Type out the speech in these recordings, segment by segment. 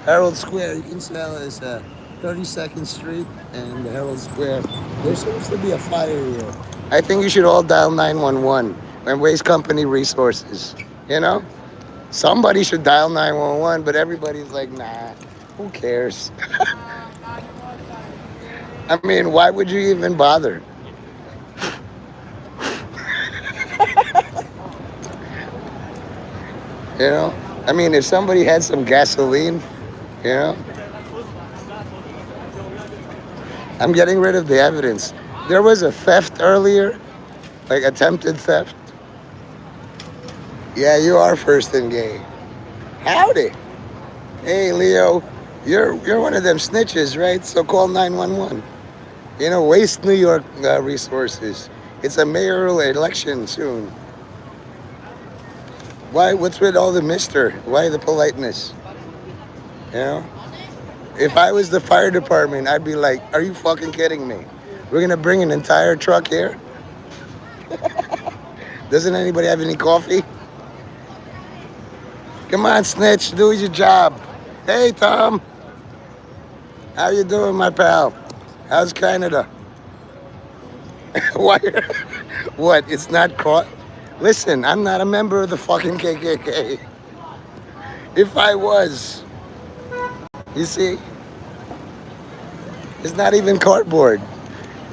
Herald Square, you can tell, is 32nd Street and the Herald Square. There seems to be a fire here. I think you should all dial 911 and waste company resources. You know? Somebody should dial 911, but everybody's like, nah, who cares? I mean, why would you even bother? You know? I mean, if somebody had some gasoline, you know, I'm getting rid of the evidence. There was a theft earlier, like attempted theft. Yeah, you are first and gay. Howdy. Hey, Leo, you're one of them snitches, right? So call 911. You know, waste New York resources. It's a mayoral election soon. Why? What's with all the mister? Why the politeness? You know? If I was the fire department, I'd be like, are you fucking kidding me? We're gonna bring an entire truck here? Doesn't anybody have any coffee? Come on, snitch, do your job. Hey, Tom, how you doing, my pal? How's Canada? Why? What? It's not caught. Listen, I'm not a member of the fucking KKK. If I was, you see, it's not even cardboard.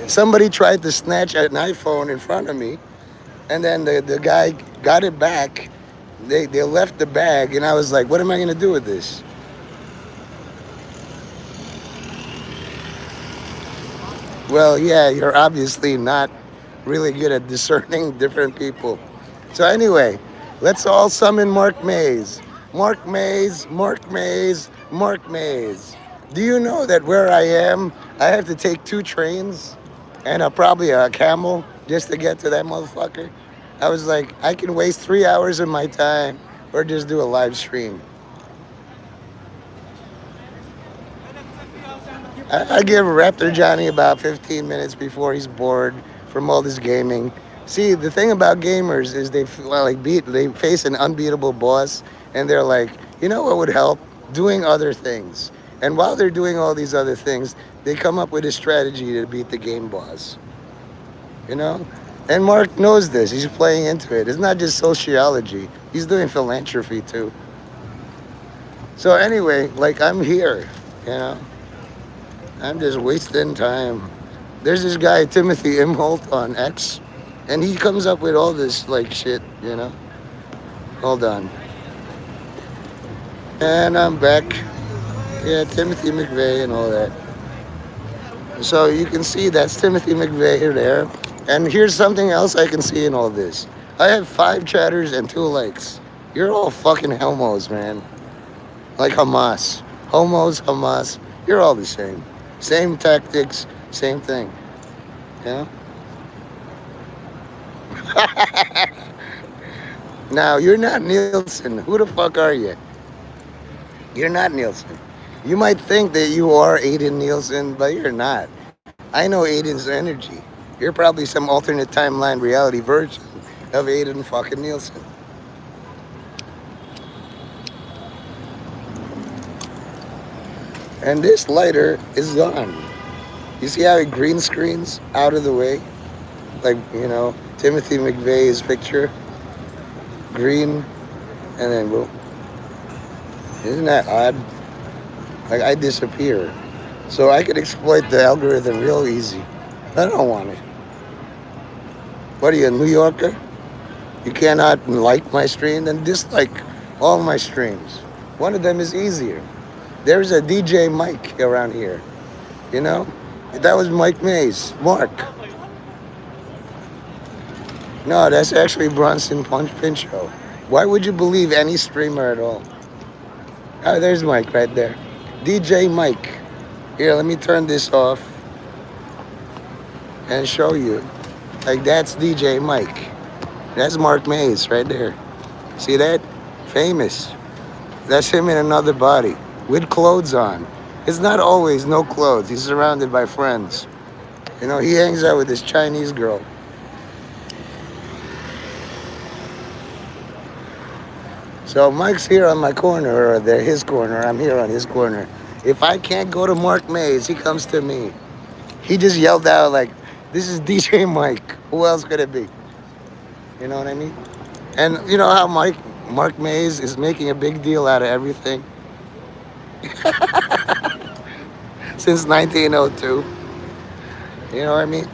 Somebody tried to snatch an iPhone in front of me, and then the guy got it back. They left the bag, and I was like, what am I going to do with this? Well, yeah, you're obviously not really good at discerning different people. So anyway, let's all summon Mark Mays. Mark Mays, Mark Mays, Mark Mays. Do you know that where I am, I have to take 2 trains and probably a camel just to get to that motherfucker? I was like, I can waste 3 hours of my time or just do a live stream. I give Raptor Johnny about 15 minutes before he's bored from all this gaming. See, the thing about gamers is they face an unbeatable boss, and they're like, you know what would help? Doing other things. And while they're doing all these other things, they come up with a strategy to beat the game boss. You know? And Mark knows this. He's playing into it. It's not just sociology. He's doing philanthropy too. So anyway, like I'm here, you know? I'm just wasting time. There's this guy, Timothy Imholt on X, and he comes up with all this like shit, you know? Hold on. And I'm back. Yeah, Timothy McVeigh and all that. So you can see that's Timothy McVeigh there. And here's something else I can see in all this. I have 5 chatters and 2 likes. You're all fucking homos, man. Like Hamas. Homos, Hamas. You're all the same. Same tactics, same thing. Yeah? Now, you're not Nielsen. Who the fuck are you? You're not Nielsen. You might think that you are Aiden Nielsen, but you're not. I know Aiden's energy. You're probably some alternate timeline reality version of Aiden fucking Nielsen. And this lighter is gone. You see how he green screens out of the way? Like, you know, Timothy McVeigh's picture. Green, and then boom. Isn't that odd? Like, I disappear. So I could exploit the algorithm real easy. I don't want it. What are you, a New Yorker? You cannot like my stream? Then dislike all my streams. One of them is easier. There's a DJ Mike around here. You know? That was Mike Mays. Mark. No, that's actually Bronson Pinchot. Why would you believe any streamer at all? Oh, there's Mike right there. DJ Mike. Here, let me turn this off and show you. Like, that's DJ Mike. That's Mark Mays right there. See that? Famous. That's him in another body with clothes on. It's not always no clothes. He's surrounded by friends. You know, he hangs out with this Chinese girl. So Mike's here on my corner, or they're his corner. I'm here on his corner. If I can't go to Mark Mays, he comes to me. He just yelled out like, "This is DJ Mike. Who else could it be?" You know what I mean? And you know how Mark Mays is making a big deal out of everything since 1902. You know what I mean?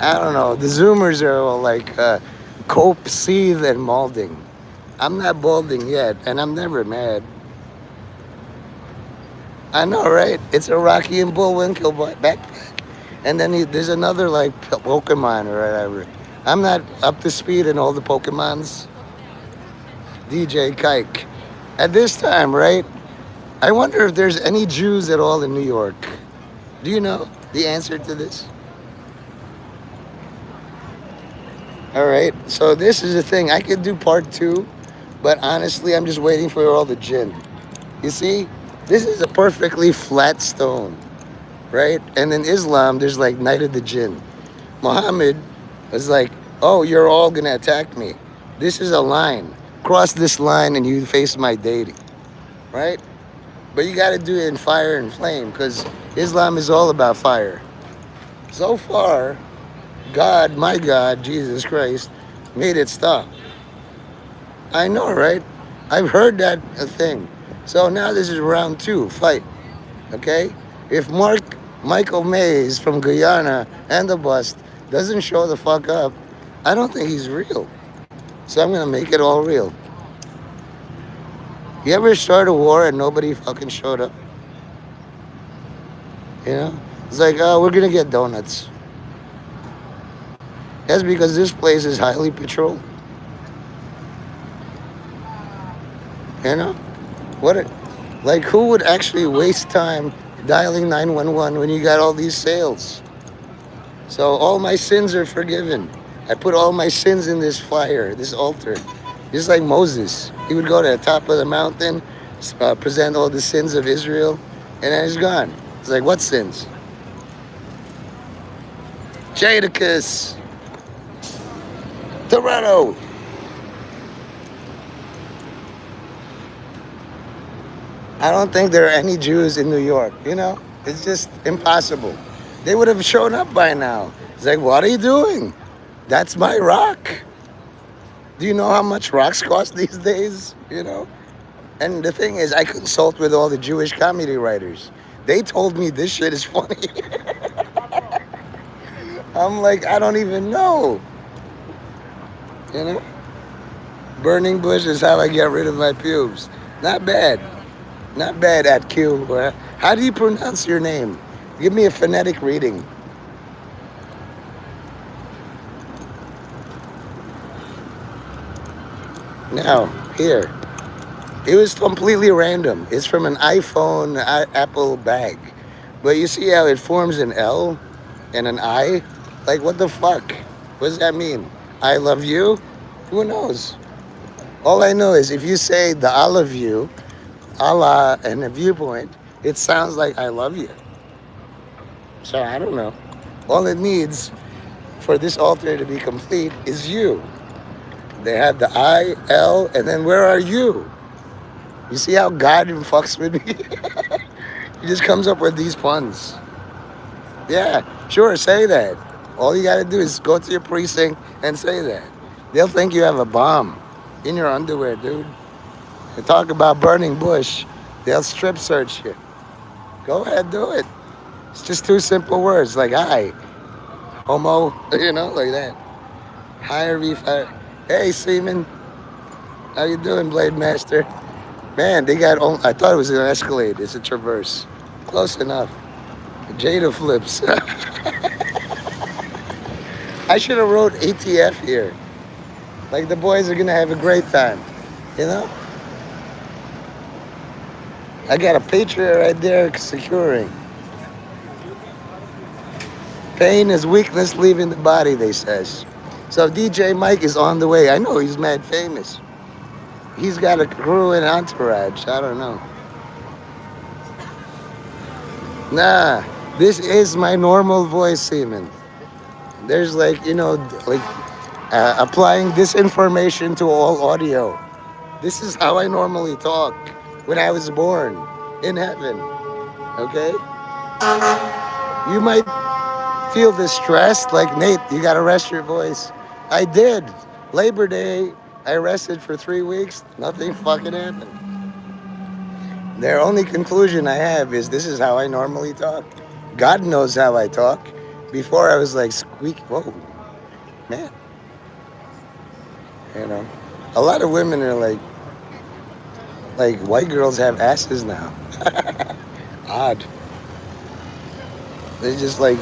I don't know. The Zoomers are all like cope, seethe, and malding. I'm not balding yet, and I'm never mad. I know, right? It's a Rocky and Bullwinkle backpack. And then there's another like Pokemon or whatever. I'm not up to speed in all the Pokemons. DJ Kike. At this time, right? I wonder if there's any Jews at all in New York. Do you know the answer to this? All right. So this is the thing. I could do part two, but honestly, I'm just waiting for all the gin. You see, this is a perfectly flat stone, right? And in Islam, there's like Night of the Jinn. Muhammad was like, oh, you're all going to attack me. This is a line. Cross this line and you face my deity, right? But you got to do it in fire and flame because Islam is all about fire. So far, God, my God, Jesus Christ, made it stop. I know, right? I've heard that thing. So now this is round two, fight. Okay? If Michael Mays from Guyana and the bust doesn't show the fuck up, I don't think he's real. So I'm gonna make it all real. You ever start a war and nobody fucking showed up? You know? It's like, oh, we're gonna get donuts. That's because this place is highly patrolled. You know? Like who would actually waste time dialing 911 when you got all these sales? So all my sins are forgiven. I put all my sins in this fire, this altar. Just like Moses. He would go to the top of the mountain, present all the sins of Israel, and then he's gone. It's like, what sins? Jadakiss. Toretto. I don't think there are any Jews in New York, you know? It's just impossible. They would have shown up by now. It's like, what are you doing? That's my rock. Do you know how much rocks cost these days? You know? And the thing is, I consult with all the Jewish comedy writers. They told me this shit is funny. I'm like, I don't even know. You know? Burning bush is how I get rid of my pubes. Not bad. Not bad at Q. How do you pronounce your name? Give me a phonetic reading. Now, here. It was completely random. It's from an iPhone Apple bag. But you see how it forms an L and an I? Like, what the fuck? What does that mean? I love you? Who knows? All I know is if you say the I love you, Allah and a viewpoint, it sounds like I love you. So I don't know. All it needs for this altar to be complete is you. They have the I, L, and then where are you? You see how God fucks with me? He just comes up with these puns. Yeah, sure, say that. All you gotta do is go to your precinct and say that. They'll think you have a bomb in your underwear, dude. You talk about burning bush, they'll strip search you. Go ahead, do it. It's just two simple words like hi, homo, you know, like that. Hi, refire. Hey, Seaman. How you doing, Blade Master? Man, they got, I thought it was an Escalade. It's a Traverse. Close enough. Jada flips. I should have wrote ATF here. Like the boys are gonna have a great time, you know? I got a Patriot right there securing. Pain is weakness leaving the body, they says. So DJ Mike is on the way. I know he's mad famous. He's got a crew and entourage. I don't know. Nah, this is my normal voice, Seaman. There's like, you know, like applying disinformation to all audio. This is how I normally talk when I was born in heaven. Okay? You might feel distressed, like Nate, you gotta rest your voice. I did. Labor Day, I rested for 3 weeks. Nothing fucking happened. Their only conclusion I have is this is how I normally talk. God knows how I talk. Before I was like squeak. Whoa, man. You know, a lot of women are like white girls have asses now. Odd. They're just like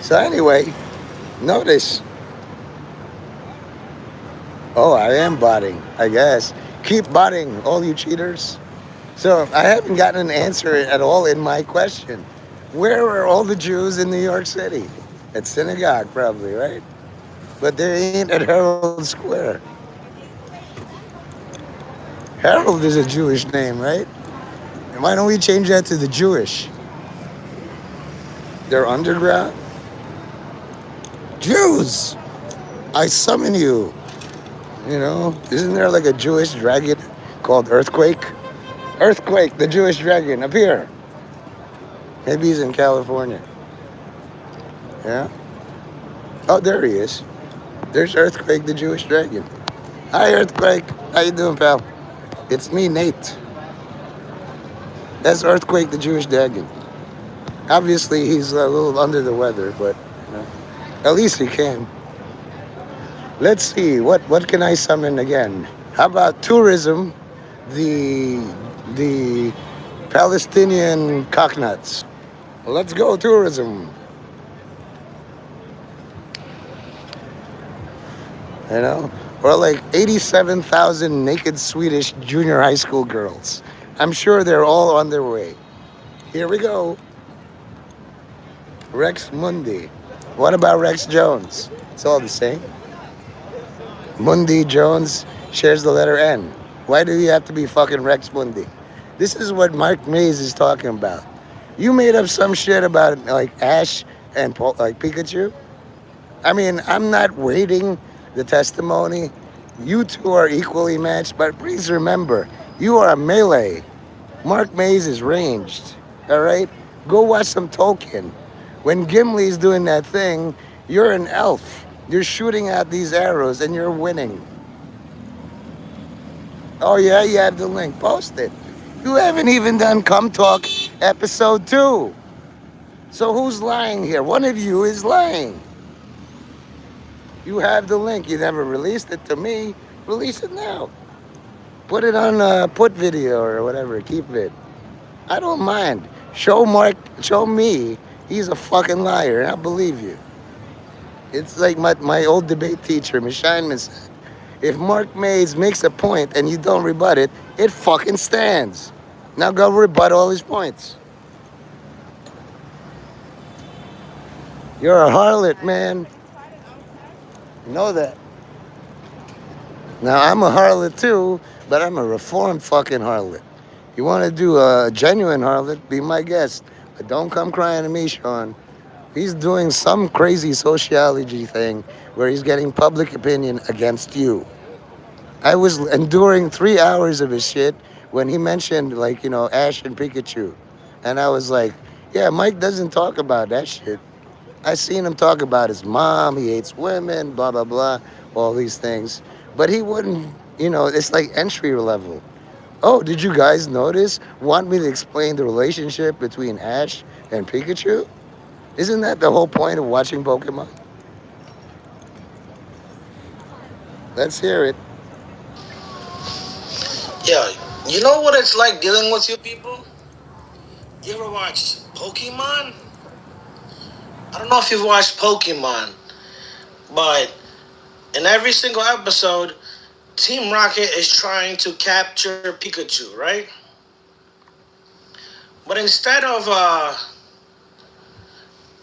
So anyway, notice. Oh, I am botting. I guess. Keep botting, all you cheaters. So I haven't gotten an answer at all in my question. Where are all the Jews in New York City? At synagogue, probably, right? But they ain't at Herald Square. Harold is a Jewish name, right? And why don't we change that to the Jewish? They're underground? Jews! I summon you. Isn't there like a Jewish dragon called Earthquake? Earthquake, the Jewish dragon, appear. Maybe he's in California. Yeah? Oh, there he is. There's Earthquake, the Jewish dragon. Hi, Earthquake. How you doing, pal? It's me, Nate. That's Earthquake, the Jewish dragon. Obviously, he's a little under the weather, but at least he can. Let's see, what can I summon again? How about tourism, the the Palestinian cocknuts? Let's go tourism. You know, or like 87,000 naked Swedish junior high school girls. I'm sure they're all on their way. Here we go. Rex Mundi. What about Rex Jones? It's all the same. Mundi Jones shares the letter N. Why do you have to be fucking Rex Mundi? This is what Mark Mays is talking about. You made up some shit about like Ash and like Pikachu. I mean, I'm not waiting the testimony. You two are equally matched, but please remember, you are a melee. Mark Mays is ranged. All right? Go watch some Tolkien. When Gimli's doing that thing, you're an elf. You're shooting out these arrows and you're winning. Oh, yeah, you have the link. Post it. You haven't even done Come Talk episode 2. So who's lying here? One of you is lying. You have the link. You never released it to me. Release it now. Put it on put video or whatever. Keep it. I don't mind. Show me he's a fucking liar, and I'll believe you. It's like my old debate teacher, Miss Scheinman, said. If Mark Mays makes a point and you don't rebut it, it fucking stands. Now go rebut all his points. You're a harlot, man. You know that. Now, I'm a harlot too, but I'm a reformed fucking harlot. You want to do a genuine harlot, be my guest. But don't come crying to me, Sean. He's doing some crazy sociology thing where he's getting public opinion against you. I was enduring 3 hours of his shit when he mentioned, like, Ash and Pikachu. And I was like, yeah, Mike doesn't talk about that shit. I seen him talk about his mom, he hates women, blah, blah, blah, all these things. But he wouldn't, it's like entry level. Oh, did you guys notice? Want me to explain the relationship between Ash and Pikachu? Isn't that the whole point of watching Pokemon? Let's hear it. Yeah, you know what it's like dealing with you people? You ever watched Pokemon? I don't know if you've watched Pokemon, but in every single episode, Team Rocket is trying to capture Pikachu, right? But instead of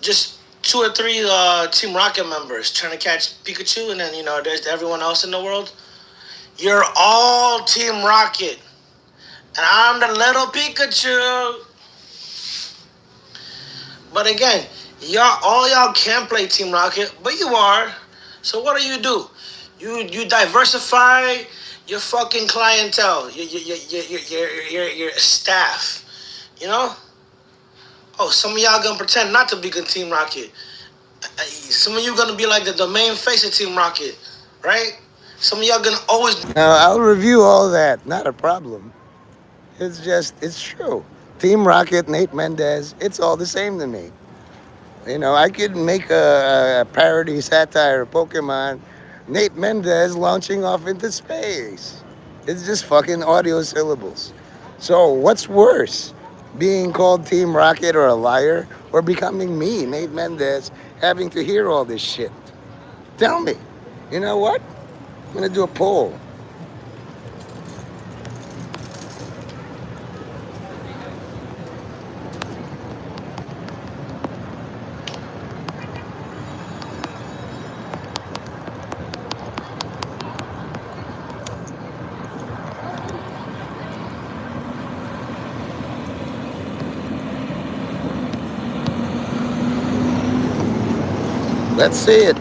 just two or three Team Rocket members trying to catch Pikachu, and then there's everyone else in the world, you're all Team Rocket, and I'm the little Pikachu. But again, y'all can't play Team Rocket, but you are. So what do? You diversify, your fucking clientele, your staff. You know? Oh, some of y'all gonna pretend not to be good Team Rocket. Some of you gonna be like the main face of Team Rocket, right? Some of y'all gonna always. Now, I'll review all that. Not a problem. It's just, it's true. Team Rocket, Nate Mendez, it's all the same to me. I could make a parody satire of Pokemon. Nate Mendez launching off into space. It's just fucking audio syllables. So what's worse? Being called Team Rocket or a liar, or becoming me, Nate Mendez, having to hear all this shit? Tell me. You know what? I'm gonna do a poll. Let's see it.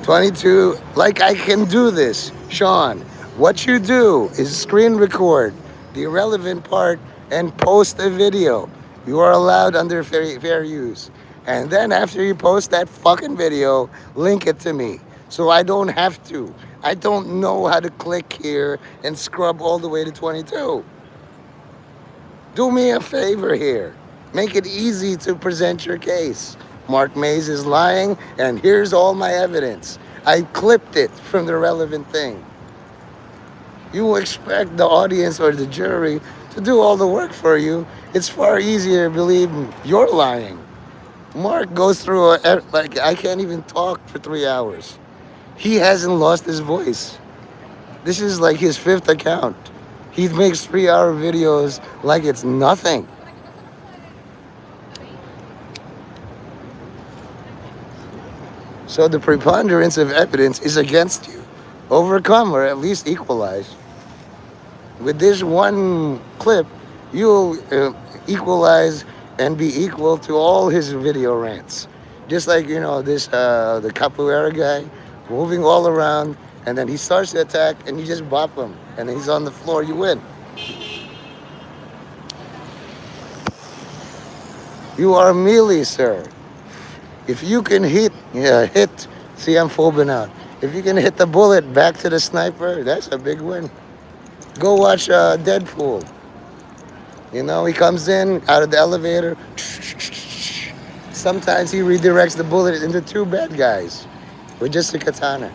22, like I can do this. Sean, what you do is screen record the irrelevant part and post a video. You are allowed under fair use. And then after you post that fucking video, link it to me. So I don't have to. I don't know how to click here and scrub all the way to 22. Do me a favor here. Make it easy to present your case. Mark Mays is lying, and here's all my evidence. I clipped it from the relevant thing. You expect the audience or the jury to do all the work for you. It's far easier to believe you're lying. Mark goes through, like, I can't even talk for 3 hours. He hasn't lost his voice. This is like his fifth account. He makes 3 hour videos like it's nothing. So the preponderance of evidence is against you. Overcome or at least equalize. With this one clip, you'll equalize and be equal to all his video rants. Just like, this, the capoeira guy, moving all around, and then he starts to attack, and you just bop him, and he's on the floor, you win. You are melee, sir. If you can see, I'm phobing out. If you can hit the bullet back to the sniper, that's a big win. Go watch Deadpool. He comes in out of the elevator. Sometimes he redirects the bullet into two bad guys with just a katana.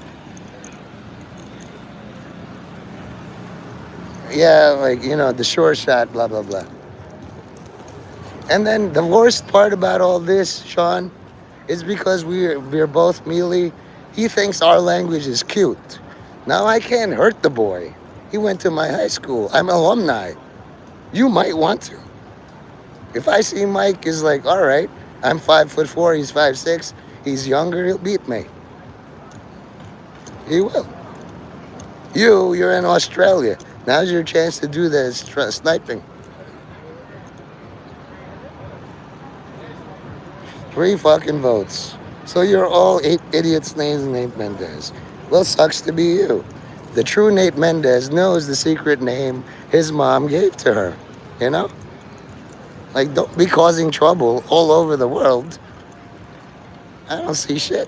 Yeah, like, the short shot, blah, blah, blah. And then the worst part about all this, Sean, is because we're both melee. He thinks our language is cute. Now I can't hurt the boy. He went to my high school. I'm alumni. You might want to. If I see Mike is like, all right, I'm 5'4", he's 5'6", he's younger, he'll beat me. He will. You're in Australia. Now's your chance to do the sniping. 3 fucking votes. So you're all 8 idiots named Nate Mendez. Well, sucks to be you. The true Nate Mendez knows the secret name his mom gave to her. You know? Like, don't be causing trouble all over the world. I don't see shit.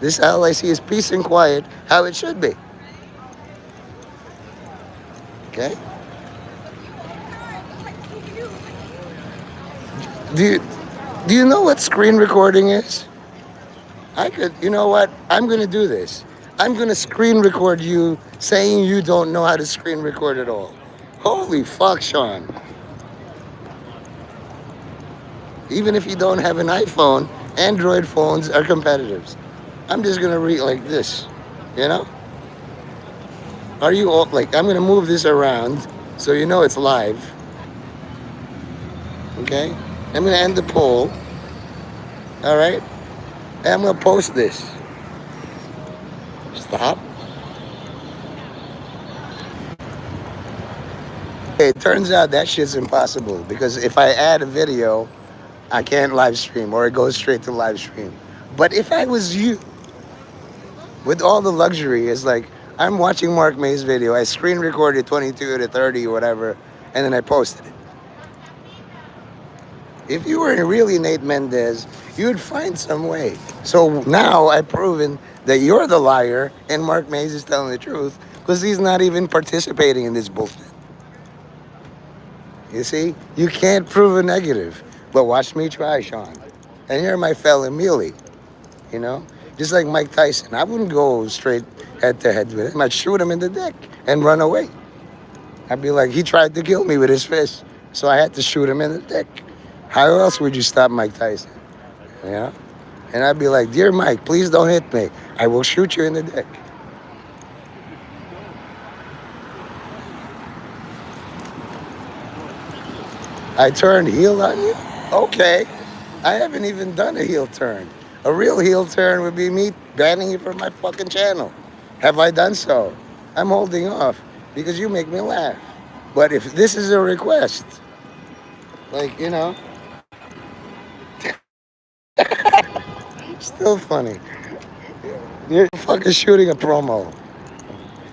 This all I see is peace and quiet, how it should be. Okay? Do you, do you know what screen recording is? You know what? I'm going to do this. I'm going to screen record you saying you don't know how to screen record at all. Holy fuck, Sean. Even if you don't have an iPhone, Android phones are competitors. I'm just going to read like this, you know? Are you all, like, I'm going to move this around so you know it's live. Okay? I'm going to end the poll. All right? And I'm going to post this. Stop. Okay, it turns out that shit's impossible because if I add a video, I can't live stream or it goes straight to live stream. But if I was you, with all the luxury, it's like, I'm watching Mark May's video. I screen recorded 22 to 30 or whatever, and then I posted it. If you were really Nate Mendez, you would find some way. So now I've proven that you're the liar and Mark Mays is telling the truth because he's not even participating in this bullshit. You see? You can't prove a negative. But watch me try, Sean. And you're my fellow mealy, you know? Just like Mike Tyson. I wouldn't go straight head to head with him. I'd shoot him in the dick and run away. I'd be like, he tried to kill me with his fist, so I had to shoot him in the dick. How else would you stop Mike Tyson? You know? And I'd be like, dear Mike, please don't hit me. I will shoot you in the dick. I turned heel on you? Okay. I haven't even done a heel turn. A real heel turn would be me banning you from my fucking channel. Have I done so? I'm holding off because you make me laugh. But if this is a request, like, still funny. You're fucking shooting a promo.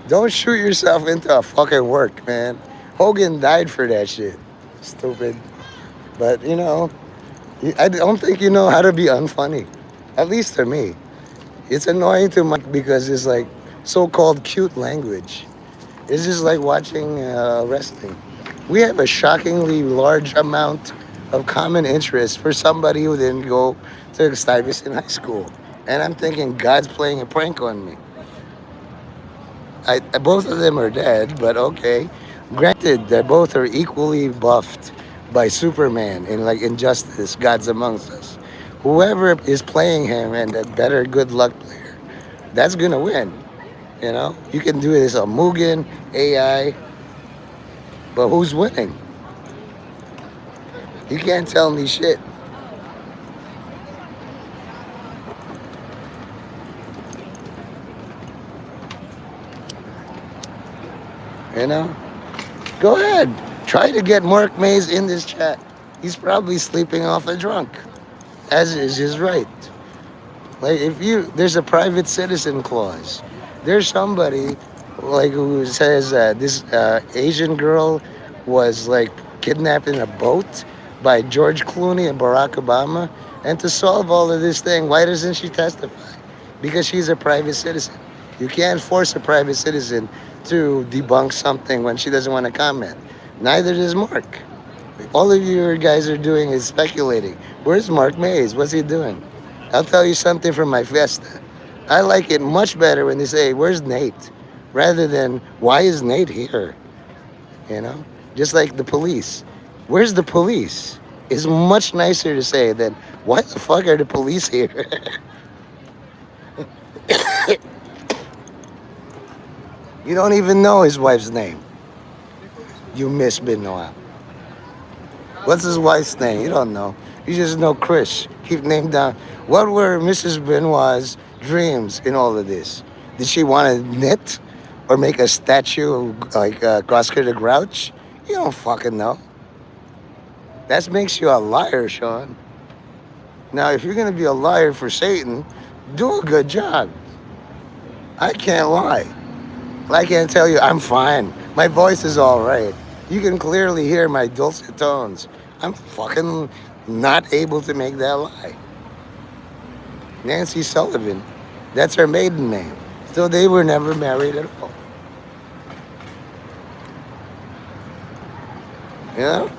Don't shoot yourself into a fucking work, man. Hogan died for that shit. Stupid. But, I don't think you know how to be unfunny. At least to me. It's annoying to Mike because it's like so-called cute language. It's just like watching wrestling. We have a shockingly large amount of common interest for somebody who didn't go to Stuyvesant High School. And I'm thinking God's playing a prank on me. Both of them are dead, but okay. Granted, they both are equally buffed by Superman in like Injustice, God's Amongst Us. Whoever is playing him and a better good luck player, that's gonna win. You can do this on Mugen, AI, but who's winning? You can't tell me shit. You know? Go ahead. Try to get Mark Mays in this chat. He's probably sleeping off a drunk, as is his right. Like there's a private citizen clause. There's somebody like who says this Asian girl was like kidnapped in a boat by George Clooney and Barack Obama. And to solve all of this thing, why doesn't she testify? Because she's a private citizen. You can't force a private citizen to debunk something when she doesn't want to comment. Neither does Mark. All of you guys are doing is speculating. Where's Mark Mays? What's he doing? I'll tell you something from my fiesta. I like it much better when they say, where's Nate? Rather than, why is Nate here? Just like the police. Where's the police? It's much nicer to say than, why the fuck are the police here? You don't even know his wife's name. You miss Benoit. What's his wife's name? You don't know. You just know Chris. Keep name down. What were Mrs. Benoit's dreams in all of this? Did she want to knit or make a statue like Oscar the Grouch? You don't fucking know. That makes you a liar, Sean. Now, if you're going to be a liar for Satan, do a good job. I can't lie. I can't tell you I'm fine. My voice is all right. You can clearly hear my dulcet tones. I'm fucking not able to make that lie. Nancy Sullivan, that's her maiden name. So they were never married at all. You know?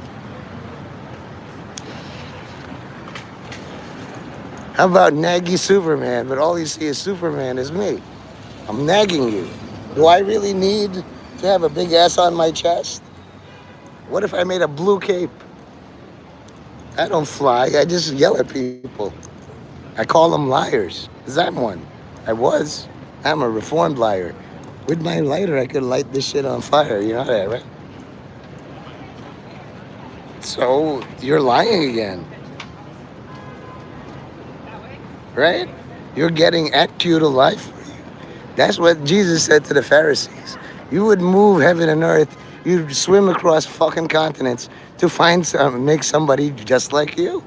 How about naggy Superman, but all you see is Superman is me. I'm nagging you. Do I really need to have a big ass on my chest? What if I made a blue cape? I don't fly, I just yell at people. I call them liars, because I'm one. I was. I'm a reformed liar. With my lighter, I could light this shit on fire. You know that, right? So, you're lying again. Right? You're getting at you to life. That's what Jesus said to the Pharisees. You would move heaven and earth. You'd swim across fucking continents to make somebody just like you.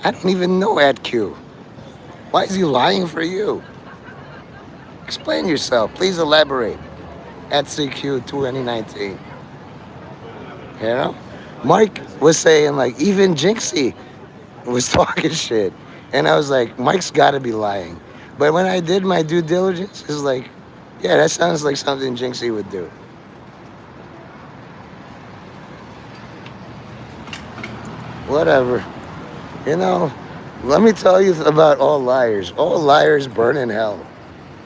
I don't even know at Q. Why is he lying for you? Explain yourself. Please elaborate. At CQ 2019. You know? Mike was saying, like, even Jinxie was talking shit. And I was like, Mike's got to be lying. But when I did my due diligence, it's like, yeah, that sounds like something Jinxie would do. Whatever. You know, let me tell you about all liars. All liars burn in hell.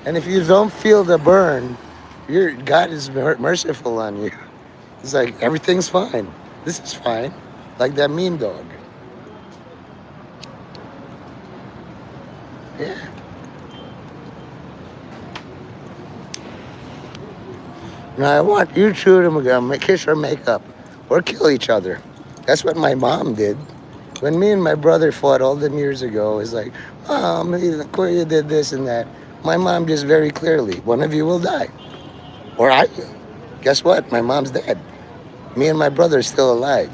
And if you don't feel the burn, your God is merciful on you. It's like everything's fine. This is fine. Like that mean dog. Yeah. Now I want you two to kiss or make up or kill each other. That's what my mom did. When me and my brother fought all them years ago, it's like, Mom, you did this and that. My mom just very clearly, one of you will die. Or I will. Guess what? My mom's dead. Me and my brother are still alive.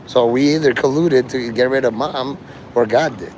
So we either colluded to get rid of mom or God did.